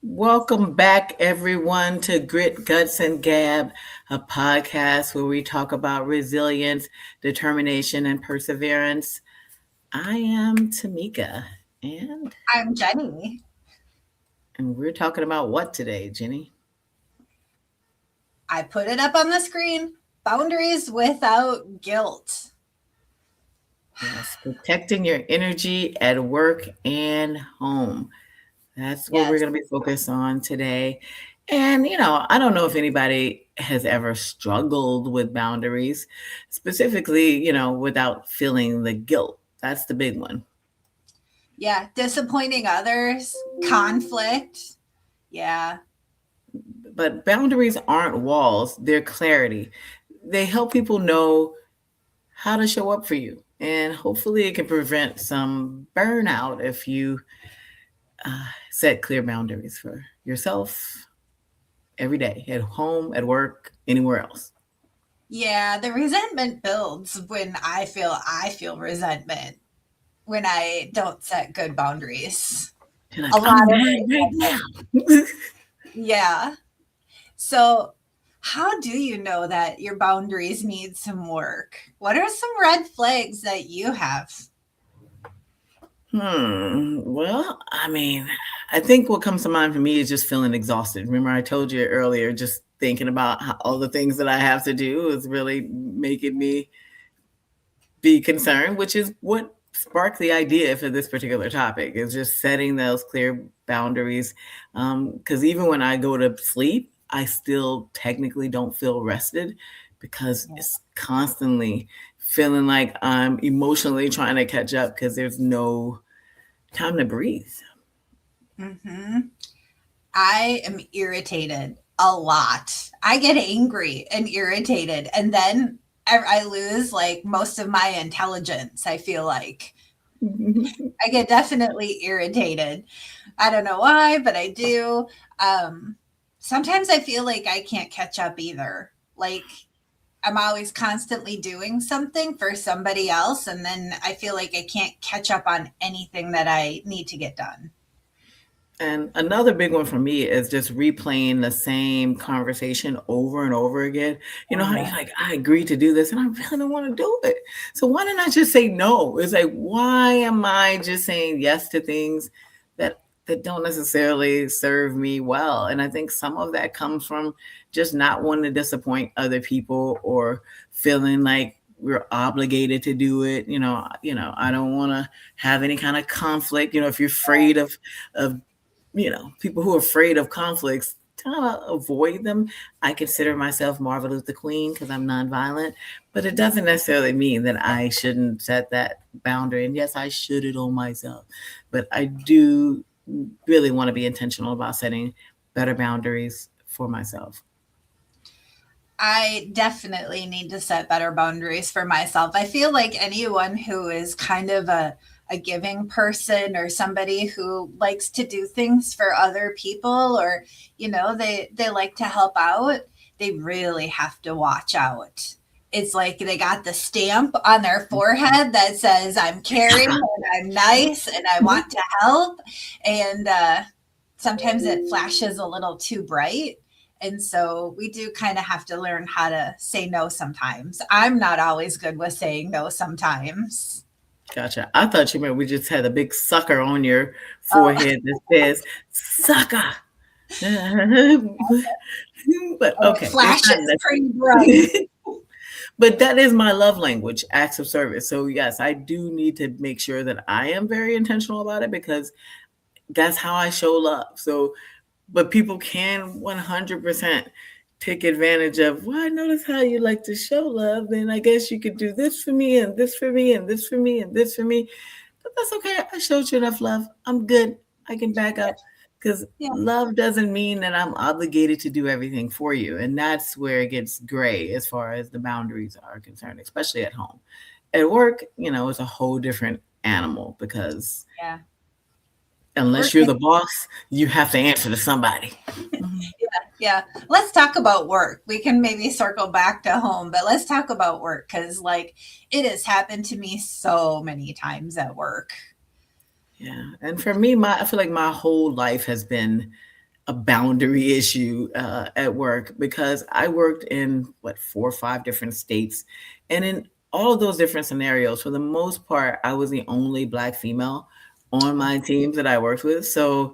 Welcome back, everyone, to Grit, Guts, and Gab, a podcast where we talk about resilience, determination, and perseverance. I am Tamika, and I'm Jenny. we're talking about what today, Jenny? I put it up on the screen. Boundaries without guilt. Yes, protecting your energy at work and home. That's what we're Yes. going to be focused on today. And, I don't know if anybody has ever struggled with boundaries, specifically, without feeling the guilt. That's the big one. Yeah. Disappointing others, conflict. Yeah. But boundaries aren't walls, they're clarity. They help people know how to show up for you. And hopefully, it can prevent some burnout if you set clear boundaries for yourself every day, at home, at work, anywhere else. Yeah. The resentment builds when I feel resentment when I don't set good boundaries. You're A like, lot I'm of mad right resentment. now. Yeah. So, how do you know that your boundaries need some work? What are some red flags that you have? Well, I think what comes to mind for me is just feeling exhausted. Remember, I told you earlier, just thinking about all the things that I have to do is really making me be concerned, which is what sparked the idea for this particular topic, is just setting those clear boundaries. Because even when I go to sleep, I still technically don't feel rested because it's constantly feeling like I'm emotionally trying to catch up because there's no time to breathe. Mm-hmm. I am irritated a lot. I get angry and irritated, and then I lose like most of my intelligence. I feel like I get definitely irritated. I don't know why, but I do. Um, Sometimes I feel like I can't catch up either. Like I'm always constantly doing something for somebody else, and then I feel like I can't catch up on anything that I need to get done. And another big one for me is just replaying the same conversation over and over again. You know Oh, how yeah. you're like, I agreed to do this and I really don't want to do it. So why didn't I just say no? It's like, why am I just saying yes to things that don't necessarily serve me well? And I think some of that comes from just not wanting to disappoint other people or feeling like we're obligated to do it. I don't want to have any kind of conflict. If you're afraid of people who are afraid of conflicts, kind of avoid them. I consider myself Martin Luther Queen because I'm nonviolent, but it doesn't necessarily mean that I shouldn't set that boundary. And yes, I should it on myself, but I do really want to be intentional about setting better boundaries for myself. I definitely need to set better boundaries for myself. I feel like anyone who is kind of a giving person or somebody who likes to do things for other people or, they like to help out, they really have to watch out. It's like they got the stamp on their forehead that says, I'm caring and I'm nice and I want to help. And sometimes it flashes a little too bright. And so we do kind of have to learn how to say no sometimes. I'm not always good with saying no sometimes. Gotcha. I thought you meant we just had a big sucker on your Oh, forehead that says sucker. But oh, it okay, it's not flashes pretty bright. but that is my love language, acts of service. So yes, I do need to make sure that I am very intentional about it because that's how I show love. So, but people can 100% take advantage of, well, I notice how you like to show love. Then I guess you could do this for me and this for me and this for me and this for me. But that's okay. I showed you enough love. I'm good. I can back up because Yeah. love doesn't mean that I'm obligated to do everything for you. And that's where it gets gray as far as the boundaries are concerned, especially at home. At work, it's a whole different animal because Yeah. unless Work you're the boss, you have to answer to somebody. Mhm. Yeah, let's talk about work. We can maybe circle back to home, but let's talk about work because, like, it has happened to me so many times at work. Yeah. And for me, I feel like my whole life has been a boundary issue at work because I worked in what 4 or 5 different states, and in all of those different scenarios, for the most part, I was the only Black female on my teams that I worked with. So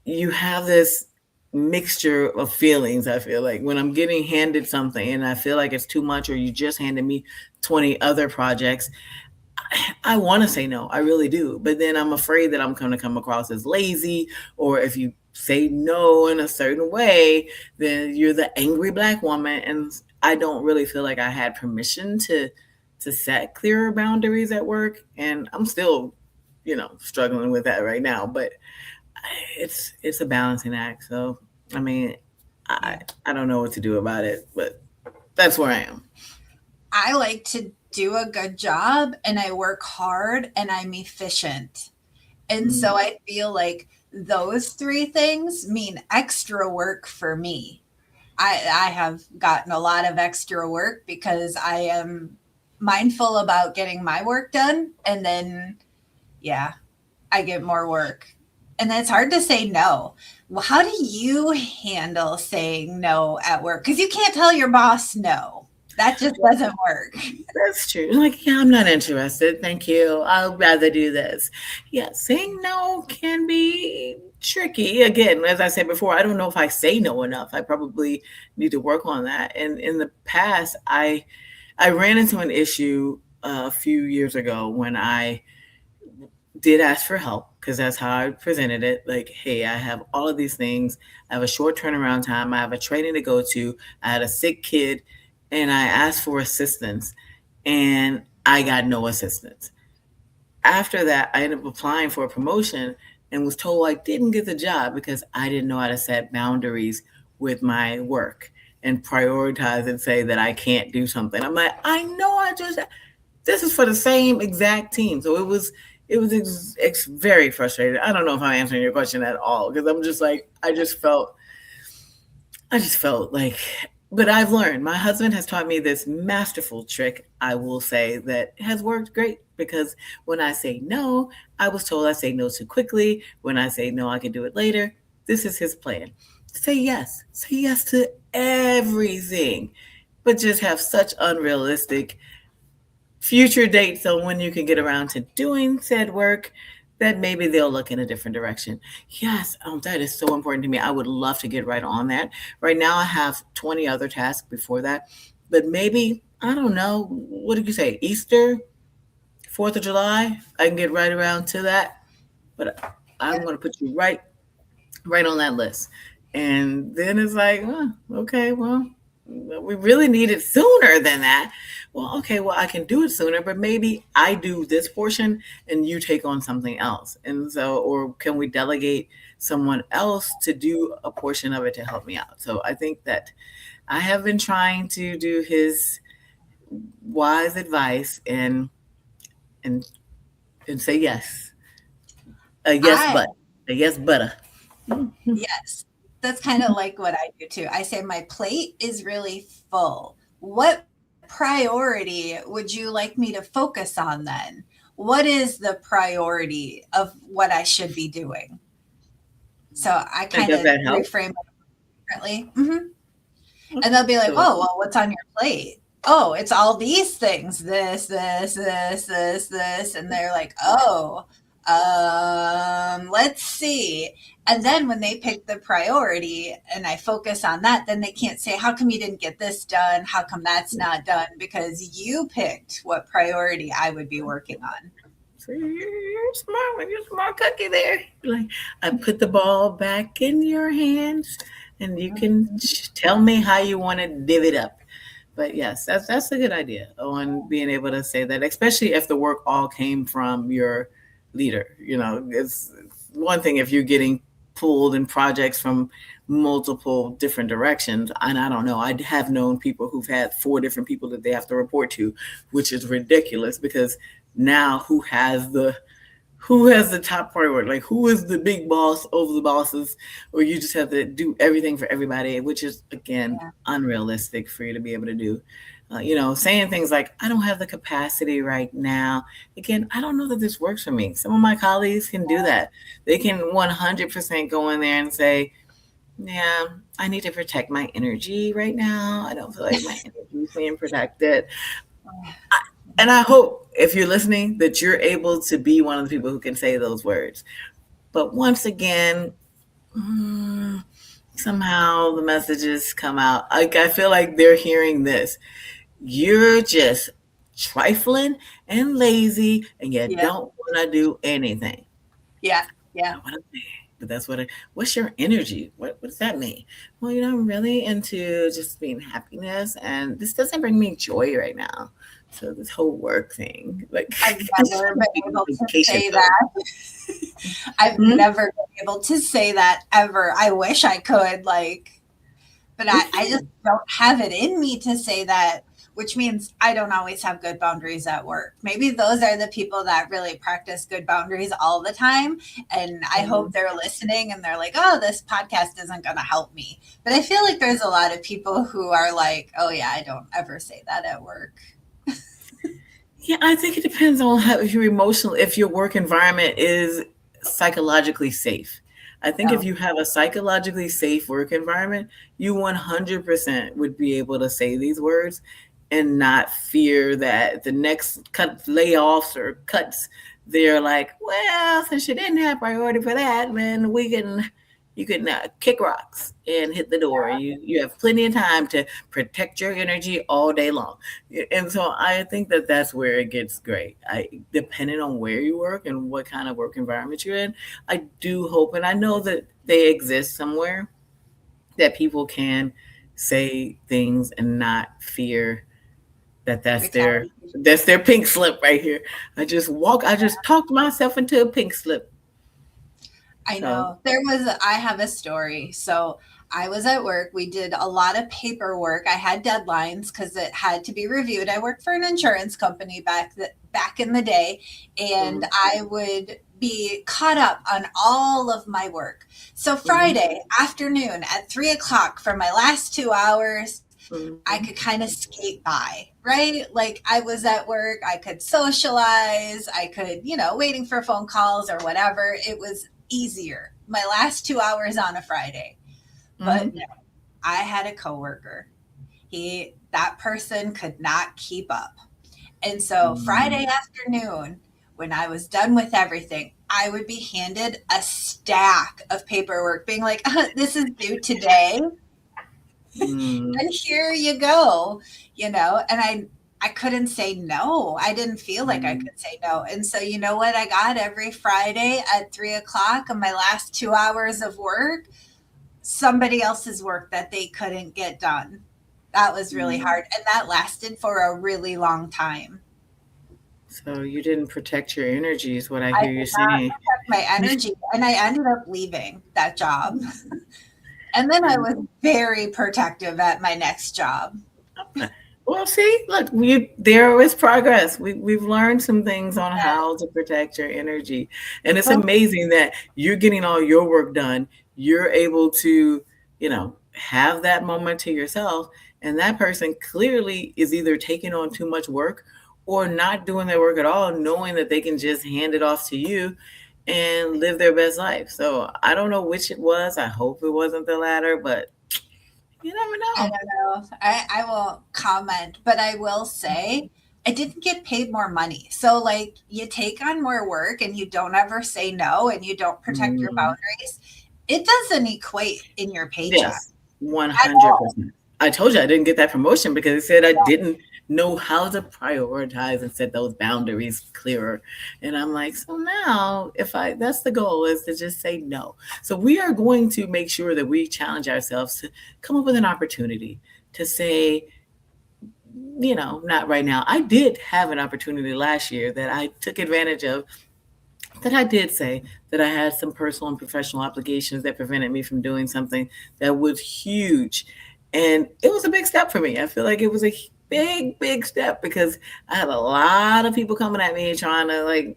you have this mixture of feelings. I feel like when I'm getting handed something and I feel like it's too much, or you just handed me 20 other projects, I want to say no, I really do. But then I'm afraid that I'm going to come across as lazy, or if you say no in a certain way, then you're the angry Black woman. And I don't really feel like I had permission to set clearer boundaries at work. And I'm still, struggling with that right now. But it's a balancing act. So I mean, I Yeah. I don't know what to do about it, but that's where I am. I like to do a good job and I work hard and I'm efficient. And so Mm. I feel like those three things mean extra work for me. I have gotten a lot of extra work because I am mindful about getting my work done. And then, yeah, I get more work. And then it's hard to say no. Well, how do you handle saying no at work? Because you can't tell your boss no. That just doesn't work. That's true. Like, yeah, I'm not interested. Thank you. I'll rather do this. Yeah, saying no can be tricky. Again, as I said before, I don't know if I say no enough. I probably need to work on that. And in the past, I ran into an issue a few years ago when I did ask for help, because that's how I presented it. Like, hey, I have all of these things. I have a short turnaround time. I have a training to go to. I had a sick kid, and I asked for assistance, and I got no assistance. After that, I ended up applying for a promotion and was told I didn't get the job because I didn't know how to set boundaries with my work and prioritize and say that I can't do something. I'm like, I know I just this is for the same exact team. So it was very frustrating. I don't know if I'm answering your question at all, because I'm just like I just felt like, but I've learned. My husband has taught me this masterful trick, I will say, that has worked great, because when I say no, I was told I say no too quickly. When I say no, I can do it later. This is his plan. Say yes. Say yes to everything, but just have such unrealistic future dates on when you can get around to doing said work, that maybe they'll look in a different direction. Yes, that is so important to me. I would love to get right on that. Right now, I have 20 other tasks before that, but maybe, I don't know, what did you say? Easter, 4th of July? I can get right around to that. But I'm going to put you right on that list. And then it's like, oh, okay, well, we really need it sooner than that. Well, okay, well, I can do it sooner, but maybe I do this portion and you take on something else. And so, or can we delegate someone else to do a portion of it to help me out? So I think that I have been trying to do his wise advice and and say yes. A yes, I but a yes, butter. Yes, that's kind of like what I do too. I say my plate is really full. What priority would you like me to focus on then? What is the priority of what I should be doing? So I kind Does of that help? reframe it differently. And Okay. they'll be like, So oh, well, what's on your plate? Oh, it's all these things, this. And they're like, oh, let's see. And then when they pick the priority and I focus on that, then they can't say, how come you didn't get this done? How come that's not done? Because you picked what priority I would be working on. see, you're smart. You're a smart cookie there. Like, I put the ball back in your hands, and you can tell me how you want to divvy it up. But yes, that's a good idea on being able to say that, especially if the work all came from your leader. It's one thing if you're getting pulled in projects from multiple different directions. And I don't know, I have known people who've had 4 different people that they have to report to, which is ridiculous, because now who has who has the top priority? Like, who is the big boss over the bosses, or you just have to do everything for everybody, which is again Yeah. unrealistic for you to be able to do. Saying things like, I don't have the capacity right now. Again, I don't know that this works for me. Some of my colleagues can do that. They can 100% go in there and say, yeah, I need to protect my energy right now. I don't feel like my energy is being protected. And I hope if you're listening that you're able to be one of the people who can say those words. But once again, mm, somehow the messages come out. I feel like they're hearing this. You're just trifling and lazy, and you Yeah. don't want to do anything. Yeah. Yeah. Not what I'm saying, but that's what. What's your energy? What does that mean? Well, I'm really into just being happiness, and this doesn't bring me joy right now. So this whole work thing, like, I've I'm just never trying to been take able a to vacation say pill. that. I've Hmm? never been able to say that ever. I wish I could, but We I just can. don't have it in me to say that, which means I don't always have good boundaries at work. Maybe those are the people that really practice good boundaries all the time. And I hope Mhm. they're listening and they're like, oh, this podcast isn't going to help me. But I feel like there's a lot of people who are like, oh, yeah, I don't ever say that at work. Yeah, I think it depends on how, if your work environment is psychologically safe. I think if Oh, you have a psychologically safe work environment, you 100% would be able to say these words and not fear that the next cut layoffs or cuts, they're like, well, since you didn't have priority for that, then you can kick rocks and hit the door. You have plenty of time to protect your energy all day long. And so I think that that's where it gets great. Depending on where you work and what kind of work environment you're in, I do hope, and I know that they exist somewhere, that people can say things and not fear that retaliation. that's their pink slip right here. I just talked myself into a pink slip. I So, know. I have a story. So I was at work. We did a lot of paperwork. I had deadlines because it had to be reviewed. I worked for an insurance company back in the day, and mhm, I would be caught up on all of my work. So mhm, Friday afternoon at 3 o'clock for my last 2 hours, I mhm, could kind of skate by, right? Like I was at work, I could socialize, I could, waiting for phone calls or whatever. It was easier. My last 2 hours on a Friday. But mhm, no, I had a coworker. That person could not keep up. And so Friday mhm, afternoon, when I was done with everything, I would be handed a stack of paperwork, being like, this is due today. mhm, And here you go, and I couldn't say no. I didn't feel like I mhm. could say no. And so you know what I got every Friday at 3 o'clock on my last 2 hours of work? Somebody else's work that they couldn't get done. That was really Mhm. hard. And that lasted for a really long time. So you didn't protect your energy, is what I I hear did you not saying. protect my energy and I ended up leaving that job. And then I And was very protective at my next job. well, see, look, there is progress. We've learned some things on how to protect your energy, and it's Well, amazing that you're getting all your work done. You're able to, have that moment to yourself, and that person clearly is either taking on too much work or not doing their work at all, knowing that they can just hand it off to you and live their best life. So I don't know which it was. I hope it wasn't the latter, but you never I know. don't know. I won't comment, but I will say I didn't get paid more money. So, like, you take on more work and you don't ever say no and you don't protect your Mm. boundaries, it doesn't equate in your paycheck Yes, at all. 100%. I told you I didn't get that promotion because it said I didn't know how to prioritize and set those boundaries clearer. And I'm like, so now if I that's the goal, is to just say no. So we are going to make sure that we challenge ourselves to come up with an opportunity to say, not right now. I did have an opportunity last year that I took advantage of, that I did say that I had some personal and professional obligations that prevented me from doing something that was huge. And it was a big step for me. I feel like it was a big, big step because I had a lot of people coming at me trying to, like,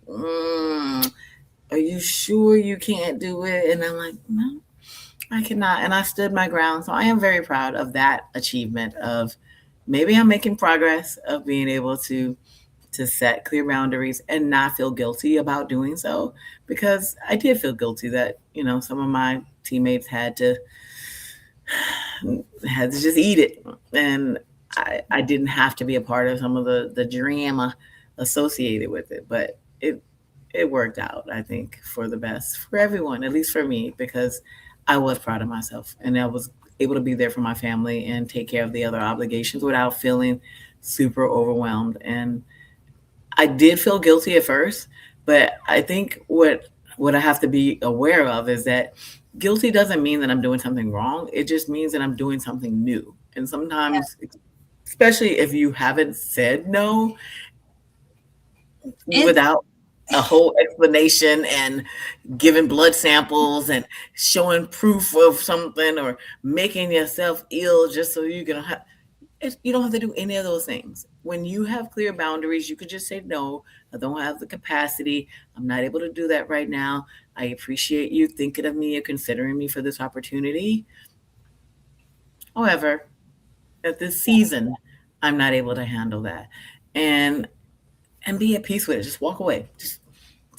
Are you sure you can't do it? And I'm like, no, I cannot. And I stood my ground. So I am very proud of that achievement of maybe I'm making progress of being able to set clear boundaries and not feel guilty about doing so, because I did feel guilty that, some of my teammates had to just eat it. And I didn't have to be a part of some of the drama associated with it. But it worked out, I think, for the best for everyone, at least for me, because I was proud of myself and I was able to be there for my family and take care of the other obligations without feeling super overwhelmed. And I did feel guilty at first, but I think what I have to be aware of is that guilty doesn't mean that I'm doing something wrong. It just means that I'm doing something new. And Yeah. sometimes, especially if you haven't said no It's without a whole explanation and giving blood samples and showing proof of something or making yourself ill just so you can have you don't have to do any of those things. When you have clear boundaries, you could just say, no, I don't have the capacity. I'm not able to do that right now. I appreciate you thinking of me or considering me for this opportunity. However, at this season, I'm not able to handle that. And and be at peace with it. Just walk away. Just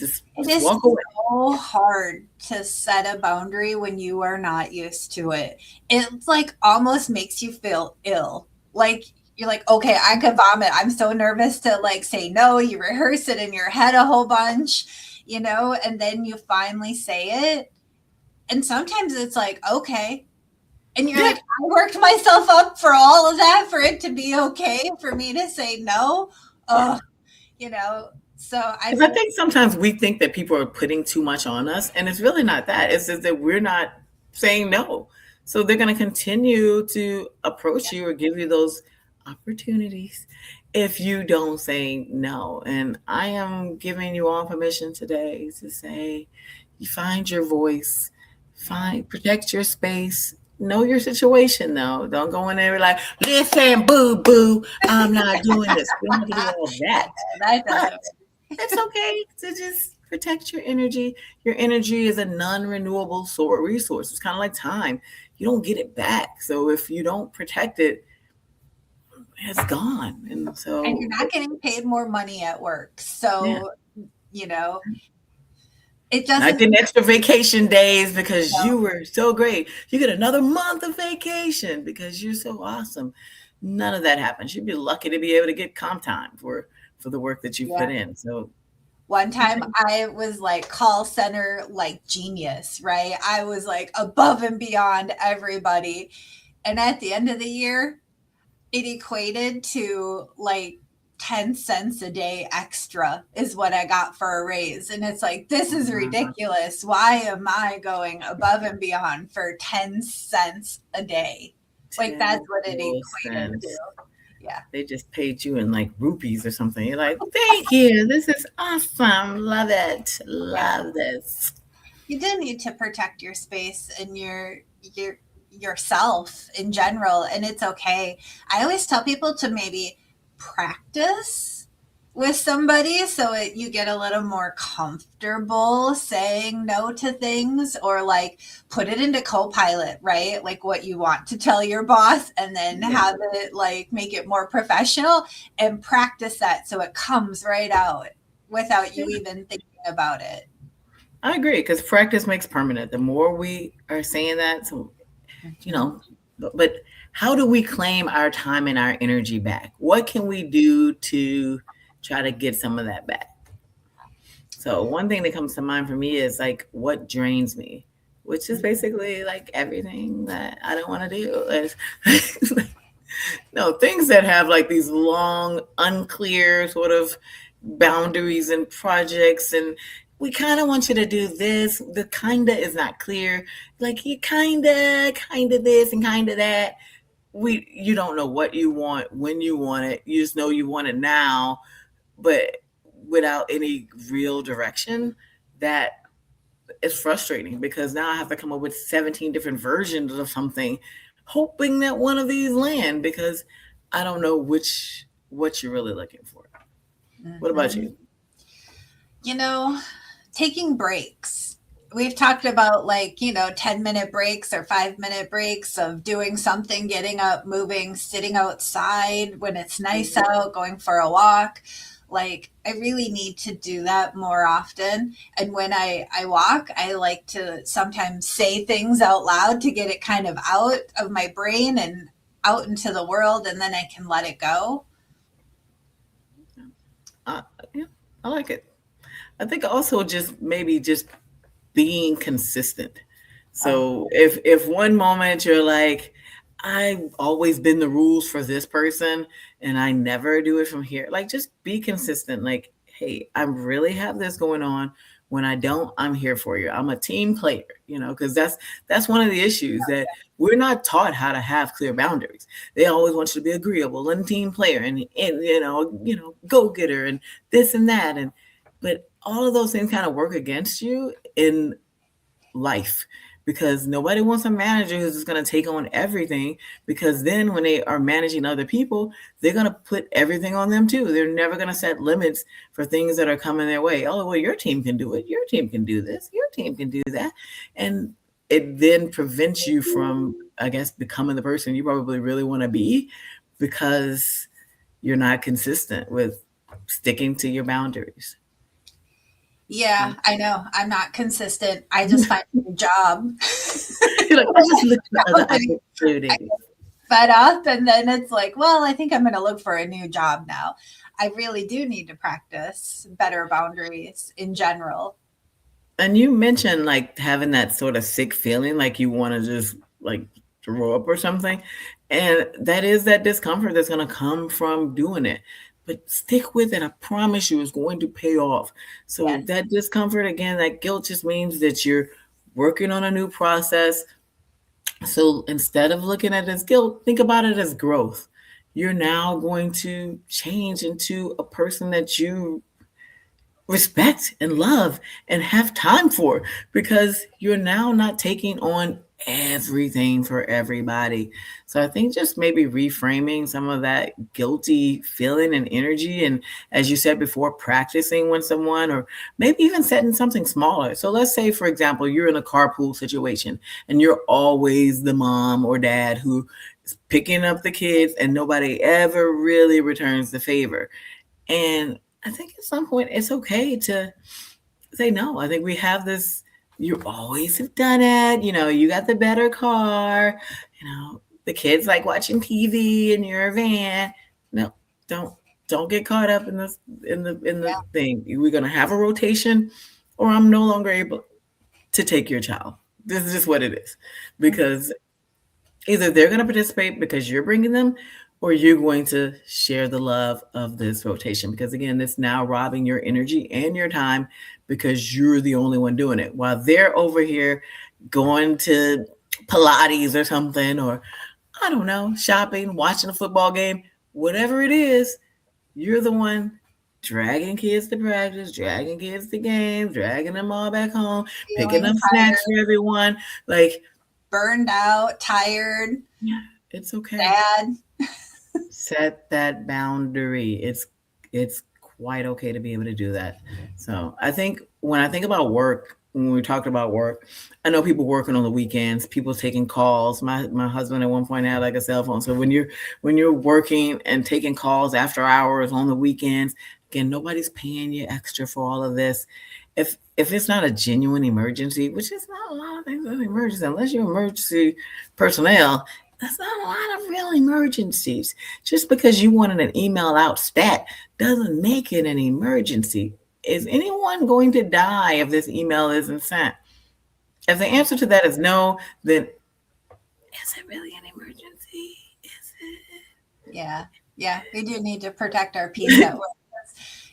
it just is walk away. so hard to set a boundary when you are not used to it. It like almost makes you feel ill. Like you're like, okay, I could vomit. I'm so nervous to like say no. You rehearse it in your head a whole bunch, and then you finally say it. And sometimes it's like, okay. And you're Yeah. like, I worked myself up for all of that for it to be okay for me to say no. Yeah. Oh, you know. So I Because I feel think sometimes we think that people are putting too much on us, and it's really not that. It's just that we're not saying no. So they're going to continue to approach you or give you those opportunities if you don't say no. And I am giving you all permission today to say, you find your voice, protect your space. Know your situation though. Don't go in there like, listen, boo boo, I'm not doing this. We don't have to do all that. that But doesn't. it's okay to just protect your energy. Your energy is a non-renewable resource. It's kind of like time. You don't get it back. So if you don't protect it, it's gone. And And you're so, not getting paid more money at work. yeah, So, you know, it not doesn't, getting extra vacation days because know, you were so great. You get another month of vacation because you're so awesome. None of that happens. You'd be lucky to be able to get comp time for the work that you've put yeah. in. So, One time I was like call center like genius, right? I was like above and beyond everybody. And at the end of the year, it equated to like 10 cents a day extra is what I got for a raise. And it's like, this is ridiculous. Why am I going above and beyond for 10 cents a day? Like, that's 10 what it full equated to. cents. Yeah. They just paid you in like rupees or something. You're like, thank you. This is awesome. Love it. Yeah. Love this. You do need to protect your space and your yourself in general, and it's okay. I always tell people to maybe practice with somebody so you get a little more comfortable saying no to things, or like put it into Copilot, right? Like what you want to tell your boss, and then Yeah. have it like make it more professional, and practice that so it comes right out without Yeah. you even thinking about it. I agree because practice makes permanent. The more we are saying that, so, you Mhm. know, but how do we claim our time and our energy back? What can we do to try to get some of that back? So one thing that comes to mind for me is like what drains me, which is basically like everything that I don't want to do. It's no, things that have like these long, unclear sort of boundaries and projects, and we kind of want you to do this. The kinda is not clear. Like you kinda this and kinda that. You don't know what you want, when you want it. You just know you want it now, but without any real direction. That is frustrating because now I have to come up with 17 different versions of something, hoping that one of these land because I don't know what you're really looking for. What about Mhm. you? You know, taking breaks. We've talked about, like, 10-minute breaks or 5-minute breaks of doing something, getting up, moving, sitting outside when it's nice Mhm. out, going for a walk. Like, I really need to do that more often. And when I walk, I like to sometimes say things out loud to get it kind of out of my brain and out into the world, and then I can let it go. Uh, yeah, I like it. I think also just maybe just being consistent. Oh, So if one moment you're like, I've always been the rules for this person and I never do it from here, like just be consistent. Like, hey, I really have this going on. When I don't, I'm here for you. I'm a team player, because that's one of the issues that we're not taught how to have clear boundaries. They always want you to be agreeable and team player and go getter and this and that but all of those things kind of work against you in life because nobody wants a manager who's just going to take on everything because then when they are managing other people they're going to put everything on them too. They're never going to set limits for things that are coming their way. Oh, well, your team can do it, your team can do this, your team can do that. And it then prevents you from, I guess, becoming the person you probably really want to be because you're not consistent with sticking to your boundaries. yeah, I know. I'm not consistent. I just find a new job. You're like, I just look for other I opportunities. fed up, and then it's like, well, I think I'm going to look for a new job now. I really do need to practice better boundaries in general. And you mentioned like having that sort of sick feeling, like you want to just like throw up or something. And that is that discomfort that's going to come from doing it. But stick with it. I promise you, it's going to pay off. So Yes. that discomfort, again, that guilt just means that you're working on a new process. So instead of looking at it as guilt, think about it as growth. You're now going to change into a person that you respect and love and have time for because you're now not taking on everything for everybody. So I think just maybe reframing some of that guilty feeling and energy. And as you said before, practicing with someone or maybe even setting something smaller. So let's say, for example, you're in a carpool situation and you're always the mom or dad who is picking up the kids and nobody ever really returns the favor. And I think at some point it's okay to say no. I think we have this, you always have done it, you got the better car, the kids like watching TV in your van. No, don't don't get caught up in this in the Yeah. thing. We're gonna have a rotation or I'm no longer able to take your child. This is just what it is. Because either they're going to participate because you're bringing them or you're going to share the love of this rotation because again it's now robbing your energy and your time because you're the only one doing it while they're over here going to pilates or something or I don't know, shopping, watching a football game, whatever it is. You're the one dragging kids to practice, dragging kids to games, dragging them all back home, picking Feeling up snacks for everyone. Like, burned out, tired, yeah, it's okay. sad. Set that boundary. It's quite okay to be able to do that. So I think when I think about work, when we talked about work, I know people working on the weekends, people taking calls. My husband at one point had like a cell phone. So when you're working and taking calls after hours on the weekends, again, nobody's paying you extra for all of this. If it's not a genuine emergency, which is not a lot of things an emergency, unless you're emergency personnel, that's not a lot of real emergencies. Just because you wanted an email out stat doesn't make it an emergency. Is anyone going to die if this email isn't sent? If the answer to that is no, then is it really an emergency? Yeah. Yeah. We do need to protect our peace at work.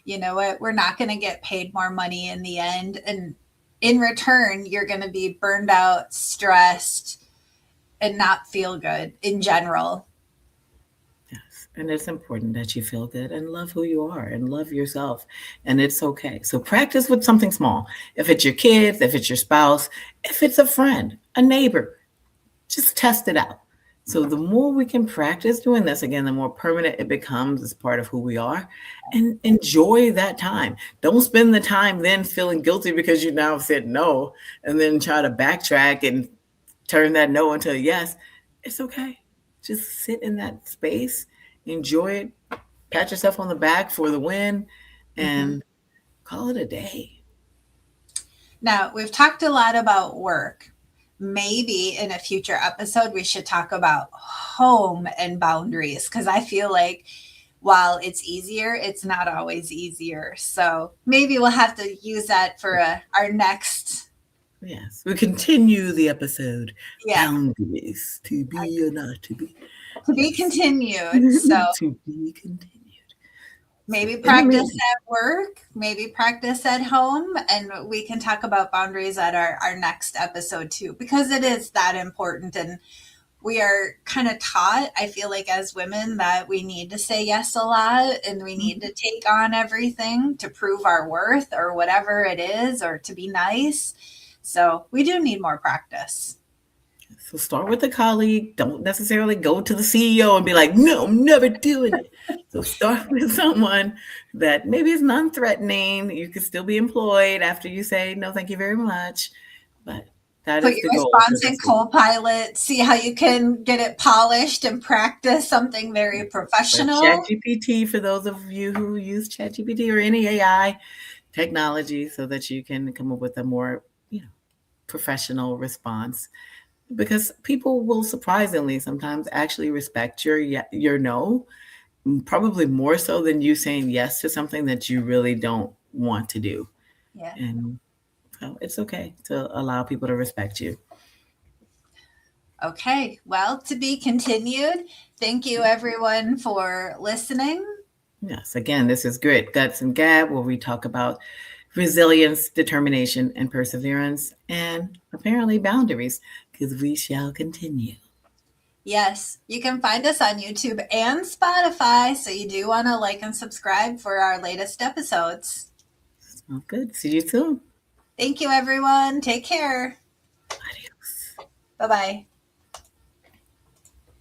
You know what? We're not going to get paid more money in the end. And in return, you're going to be burned out, stressed, and not feel good in general. Yes. And it's important that you feel good and love who you are and love yourself. And it's okay. So practice with something small. If it's your kids, if it's your spouse, if it's a friend, a neighbor, just test it out. So the more we can practice doing this, again, the more permanent it becomes as part of who we are. And enjoy that time. Don't spend the time then feeling guilty because you now said no and then try to backtrack and turn that no into a yes. It's okay. Just sit in that space, enjoy it, pat yourself on the back for the win, Mm-hmm. and call it a day. Now, we've talked a lot about work. Maybe in a future episode, we should talk about home and boundaries because I feel like while it's easier, it's not always easier. So maybe we'll have to use that for our next, Yes, we continue the episode. yeah, Boundaries to be or not to be. to be Yes, continued. So to be continued. So, maybe in the practice meantime, at work, maybe practice at home, and we can talk about boundaries at our next episode too, because it is that important. And we are kind of taught, I feel like, as women, that we need to say yes a lot and we need to take on everything to prove our worth or whatever it is, or to be nice. So we do need more practice. so start with a colleague. Don't necessarily go to the CEO and be like, no, I'm never doing it. So start with someone that maybe is non-threatening. You can still be employed after you say, no, thank you very much. But that Put is your the goal for response in this week. Copilot, see how you can get it polished and practice something very Or professional. ChatGPT for those of you who use ChatGPT or any AI technology so that you can come up with a more, professional response because people will surprisingly sometimes actually respect your no, probably more so than you saying yes to something that you really don't want to do. Yeah. And so it's okay to allow people to respect you. Okay. Well, to be continued. Thank you, everyone, for listening. Yes, again, this is Grit, Guts, and Gab, where we talk about resilience, determination, and perseverance, and apparently boundaries, because we shall continue. Yes, you can find us on YouTube and Spotify. So you do want to like and subscribe for our latest episodes. Sounds good. See you soon. Thank you, everyone. Take care. Adios. Bye bye.